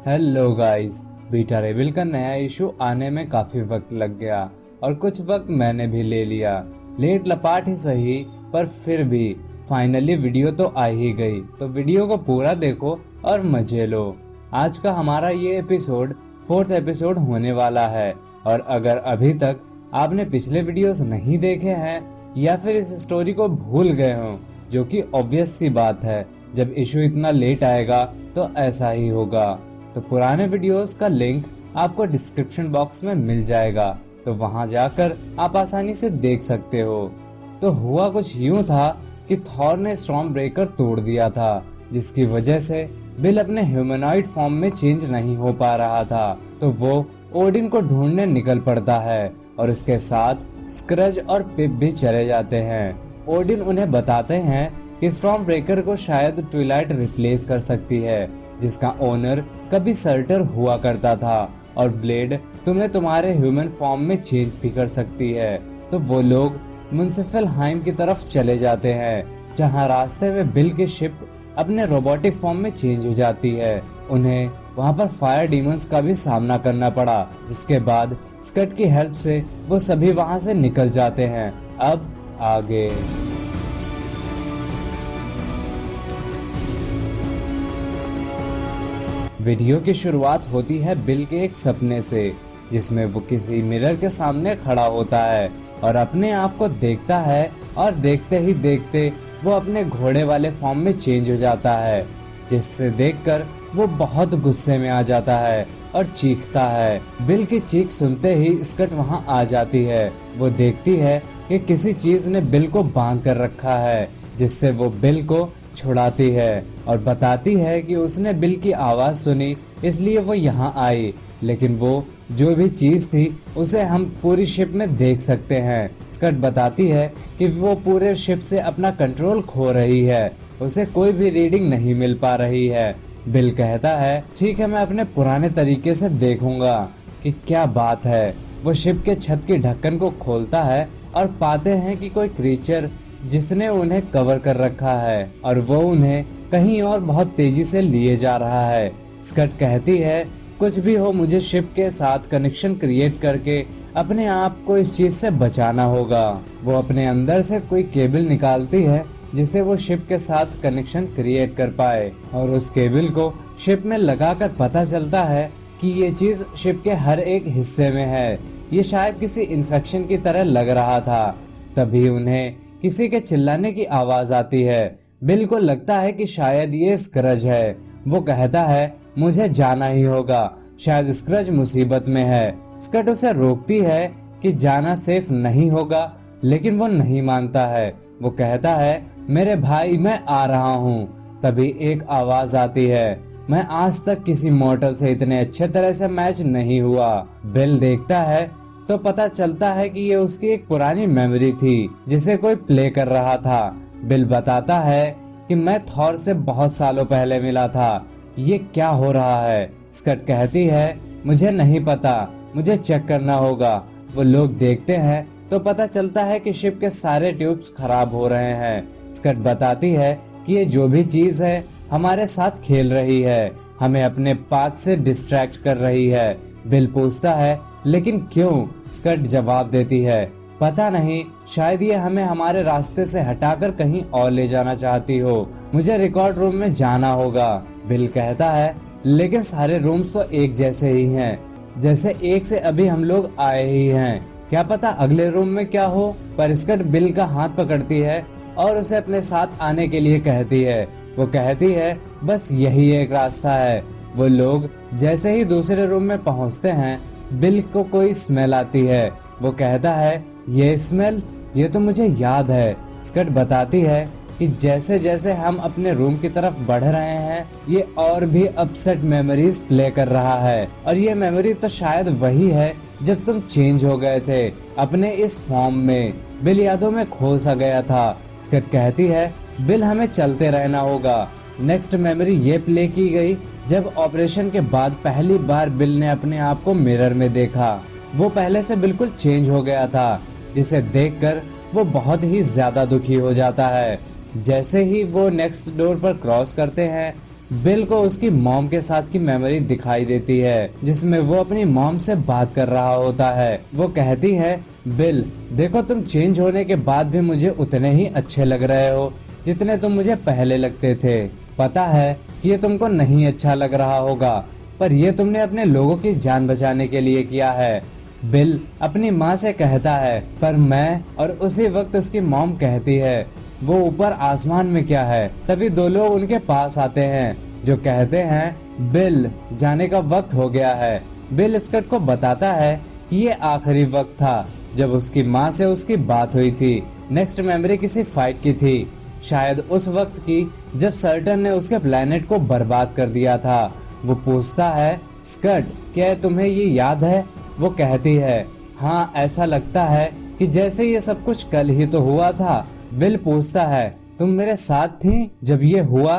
Hello guys, beta रेबिल का नया issue आने में काफी वक्त लग गया और कुछ वक्त मैंने भी ले लिया। लेट लपाट ही सही, पर फिर भी फाइनली वीडियो तो आ ही गई। तो वीडियो को पूरा देखो और मजे लो। आज का हमारा ये एपिसोड 4th एपिसोड होने वाला है और अगर अभी तक आपने पिछले वीडियोस नहीं देखे हैं या फिर इस स्टोरी को भूल गए हो, जो कि ऑब्वियस सी बात है, जब इशू इतना लेट आएगा तो ऐसा ही होगा। तो पुराने वीडियोस का लिंक आपको डिस्क्रिप्शन बॉक्स में मिल जाएगा, तो वहां जाकर आप आसानी से देख सकते हो। तो हुआ कुछ यूं था कि थॉर ने स्टॉर्म ब्रेकर तोड़ दिया था, जिसकी वजह से बिल अपने ह्यूमनॉइड फॉर्म में चेंज नहीं हो पा रहा था। तो वो ओडिन को ढूंढने निकल पड़ता है और इसके साथ स्क्रज और पिप भी चले जाते हैं। ओडिन उन्हें बताते हैं कि स्टॉर्म ब्रेकर को शायद ट्विलाइट रिप्लेस कर सकती है, जिसका ओनर कभी सर्टर हुआ करता था, और ब्लेड तुम्हें तुम्हारे ह्यूमन फॉर्म में चेंज भी कर सकती है। तो वो लोग मुन्सिफलहाइम की तरफ चले जाते हैं, जहां रास्ते में बिल की शिप अपने रोबोटिक फॉर्म में चेंज हो जाती है। उन्हें वहां पर फायर डीमंस का भी सामना करना पड़ा, जिसके बाद स्कट की हेल्प से वो सभी वहां से निकल जाते हैं। अब आगे वीडियो की शुरुआत होती है बिल के एक सपने से, जिसमें वो किसी मिरर के सामने खड़ा होता है और अपने आप को देखता है, और देखते ही देखते वो अपने घोड़े वाले फॉर्म में चेंज हो जाता है, जिससे देखकर वो बहुत गुस्से में आ जाता है और चीखता है। बिल की चीख सुनते ही स्कट वहां आ जाती है। वो देखती है कि किसी चीज ने बिल को बांध कर रखा है, जिससे वो बिल को छुड़ाती है और बताती है कि उसने बिल की आवाज सुनी, इसलिए वो यहाँ आई। लेकिन वो जो भी चीज थी उसे हम पूरी शिप में देख सकते हैं। स्कट बताती है कि वो पूरे शिप से अपना कंट्रोल खो रही है, उसे कोई भी रीडिंग नहीं मिल पा रही है। बिल कहता है, ठीक है, मैं अपने पुराने तरीके से देखूंगा कि क्या बात है। वो शिप के छत की ढक्कन को खोलता है और पाते हैं कि कोई क्रीचर जिसने उन्हें कवर कर रखा है, और वो उन्हें कहीं और बहुत तेजी से लिए जा रहा है। स्कट कहती है, कुछ भी हो, मुझे शिप के साथ कनेक्शन क्रिएट करके अपने आप को इस चीज से बचाना होगा। वो अपने अंदर से कोई केबल निकालती है जिसे वो शिप के साथ कनेक्शन क्रिएट कर पाए, और उस केबल को शिप में लगाकर पता चलता है कि ये चीज शिप के हर एक हिस्से में है। ये शायद किसी इन्फेक्शन की तरह लग रहा था। तभी उन्हें किसी के चिल्लाने की आवाज आती है। बिल को लगता है कि शायद ये स्क्रज है। वो कहता है, मुझे जाना ही होगा, शायद स्क्रज मुसीबत में है। स्कट उसे रोकती है कि जाना सेफ नहीं होगा, लेकिन वो नहीं मानता है। वो कहता है, मेरे भाई, मैं आ रहा हूँ। तभी एक आवाज आती है, मैं आज तक किसी मॉर्टल से इतने अच्छे तरह से मैच नहीं हुआ। बिल देखता है तो पता चलता है कि ये उसकी एक पुरानी मेमोरी थी, जिसे कोई प्ले कर रहा था। बिल बताता है कि मैं थॉर से बहुत सालों पहले मिला था, ये क्या हो रहा है। स्कट कहती है, मुझे नहीं पता, मुझे चेक करना होगा। वो लोग देखते हैं तो पता चलता है कि शिप के सारे ट्यूब्स खराब हो रहे हैं। स्कट बताती है कि ये जो भी चीज है हमारे साथ खेल रही है, हमें अपने पाथ से डिस्ट्रैक्ट कर रही है। बिल पूछता है, लेकिन क्यों? स्कट जवाब देती है, पता नहीं, शायद ये हमें हमारे रास्ते से हटाकर कहीं और ले जाना चाहती हो। मुझे रिकॉर्ड रूम में जाना होगा। बिल कहता है, लेकिन सारे रूम्स तो एक जैसे ही हैं, जैसे एक से अभी हम लोग आए ही हैं। क्या पता अगले रूम में क्या हो। पर स्कट बिल का हाथ पकड़ती है और उसे अपने साथ आने के लिए कहती है। वो कहती है, बस यही एक रास्ता है। वो लोग जैसे ही दूसरे रूम में पहुंचते हैं, बिल को कोई स्मेल आती है। वो कहता है, ये स्मेल, ये तो मुझे याद है। स्कट बताती है कि जैसे जैसे हम अपने रूम की तरफ बढ़ रहे हैं, ये और भी अपसेट मेमोरीज प्ले कर रहा है, और ये मेमोरी तो शायद वही है जब तुम चेंज हो गए थे अपने इस फॉर्म में। बिल यादों में खो सा गया था। स्कट कहती है, बिल, हमें चलते रहना होगा। नेक्स्ट मेमोरी ये प्ले की गई जब ऑपरेशन के बाद पहली बार बिल ने अपने आप को मिरर में देखा। वो पहले से बिल्कुल चेंज हो गया था, जिसे देखकर वो बहुत ही ज्यादा दुखी हो जाता है। जैसे ही वो नेक्स्ट डोर पर क्रॉस करते हैं, बिल को उसकी मॉम के साथ की मेमोरी दिखाई देती है, जिसमें वो अपनी मॉम से बात कर रहा होता है। वो कहती है, बिल देखो, तुम चेंज होने के बाद भी मुझे उतने ही अच्छे लग रहे हो जितने तुम मुझे पहले लगते थे। पता है कि ये तुमको नहीं अच्छा लग रहा होगा, पर ये तुमने अपने लोगों की जान बचाने के लिए किया है। बिल अपनी माँ से कहता है, पर मैं, और उसी वक्त उसकी मॉम कहती है, वो ऊपर आसमान में क्या है। तभी दो लोग उनके पास आते हैं जो कहते हैं, बिल जाने का वक्त हो गया है। बिल स्कट को बताता है कि ये आखिरी वक्त था जब उसकी माँ से उसकी बात हुई थी। नेक्स्ट मेमोरी किसी फाइट की थी, शायद उस वक्त की जब सर्टन ने उसके प्लेनेट को बर्बाद कर दिया था। वो पूछता है, स्कट क्या तुम्हें ये याद है? वो कहती है, हाँ ऐसा लगता है कि जैसे ये सब कुछ कल ही तो हुआ था। बिल पूछता है, तुम मेरे साथ थी जब ये हुआ?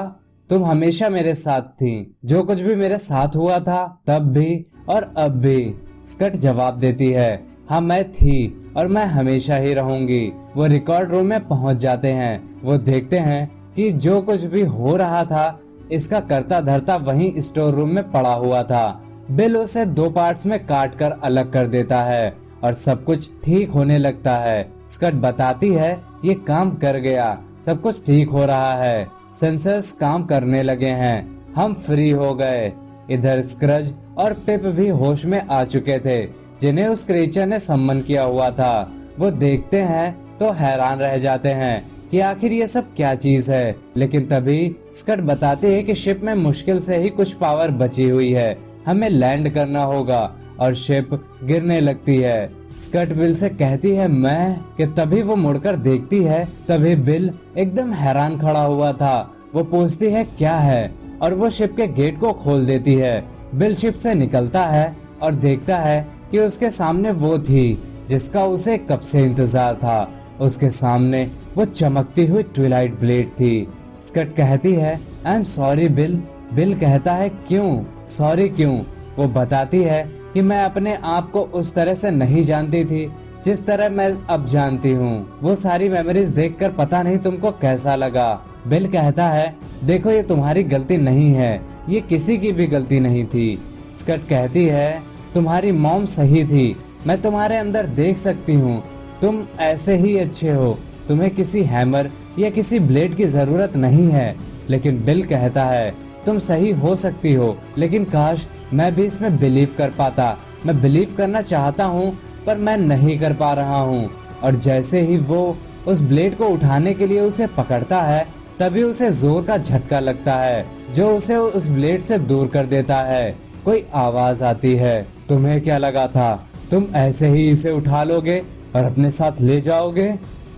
तुम हमेशा मेरे साथ थी, जो कुछ भी मेरे साथ हुआ था तब भी और अब भी। स्कट जवाब देती है, हाँ मैं थी और मैं हमेशा ही रहूंगी। वो रिकॉर्ड रूम में पहुंच जाते हैं। वो देखते हैं कि जो कुछ भी हो रहा था इसका करता धरता वहीं स्टोर रूम में पड़ा हुआ था। बिल उसे 2 पार्ट्स में काट कर अलग कर देता है और सब कुछ ठीक होने लगता है। स्कट बताती है, ये काम कर गया, सब कुछ ठीक हो रहा है, सेंसर्स काम करने लगे हैं, हम फ्री हो गए। इधर स्क्रज और पिप भी होश में आ चुके थे, जिन्हें उस क्रीचर ने सम्मन किया हुआ था। वो देखते हैं तो हैरान रह जाते हैं कि आखिर ये सब क्या चीज है। लेकिन तभी स्कट बताते हैं कि शिप में मुश्किल से ही कुछ पावर बची हुई है, हमें लैंड करना होगा, और शिप गिरने लगती है। स्कट बिल से कहती है, मैं, कि तभी वो मुड़कर देखती है, तभी बिल एकदम हैरान खड़ा हुआ था। वो पूछती है क्या है, और वो शिप के गेट को खोल देती है। बिल शिप से निकलता है और देखता है कि उसके सामने वो थी जिसका उसे कब से इंतजार था। उसके सामने वो चमकती हुई ट्विलाइट ब्लेड थी। स्कट कहती है, I am sorry bill. Bill कहता है, क्यों सॉरी क्यों? वो बताती है कि मैं अपने आप को उस तरह से नहीं जानती थी जिस तरह मैं अब जानती हूँ। वो सारी मेमोरीज देखकर पता नहीं तुमको कैसा लगा। बिल कहता है, देखो ये तुम्हारी गलती नहीं है, ये किसी की भी गलती नहीं थी। स्कट कहती है, तुम्हारी मॉम सही थी, मैं तुम्हारे अंदर देख सकती हूँ, तुम ऐसे ही अच्छे हो, तुम्हें किसी हैमर या किसी ब्लेड की जरूरत नहीं है। लेकिन बिल कहता है, तुम सही हो सकती हो, लेकिन काश मैं भी इसमें बिलीव कर पाता। मैं बिलीव करना चाहता हूँ पर मैं नहीं कर पा रहा हूँ। और जैसे ही वो उस ब्लेड को उठाने के लिए उसे पकड़ता है, तभी उसे जोर का झटका लगता है जो उसे उस ब्लेड से दूर कर देता है। कोई आवाज आती है, तुम्हें क्या लगा था तुम ऐसे ही इसे उठा लोगे और अपने साथ ले जाओगे?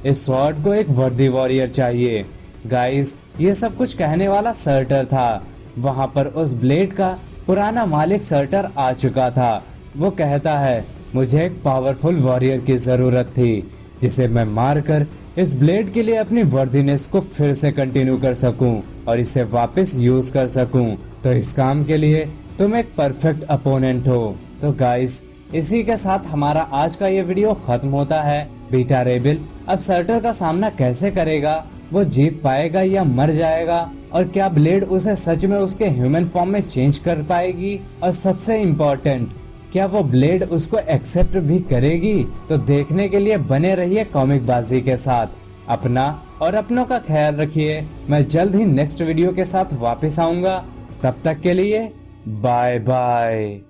इस स्वॉर्ड को एक वर्दी वॉरियर चाहिए। गाइस, ये सब कुछ कहने वाला सर्टर था। वहां पर उस ब्लेड का पुराना मालिक सर्टर आ चुका था। वो कहता है, मुझे एक पावरफुल वॉरियर की जरूरत थी जिसे मैं मारकर इस ब्लेड के लिए अपनी वर्दीनेस को फिर से कंटिन्यू कर सकूं और इसे वापस यूज कर सकूं। तो इस काम के लिए तुम एक परफेक्ट अपोनेंट हो। तो गाइस, इसी के साथ हमारा आज का ये वीडियो खत्म होता है। बीटा रेबिल अब सर्टर का सामना कैसे करेगा? वो जीत पाएगा या मर जाएगा? और क्या ब्लेड उसे सच में उसके ह्यूमन फॉर्म में चेंज कर पाएगी? और सबसे इम्पोर्टेंट, क्या वो ब्लेड उसको एक्सेप्ट भी करेगी? तो देखने के लिए बने रहिए कॉमिक बाजी के साथ। अपना और अपनों का ख्याल रखिए। मैं जल्द ही नेक्स्ट वीडियो के साथ वापस आऊंगा। तब तक के लिए बाय बाय।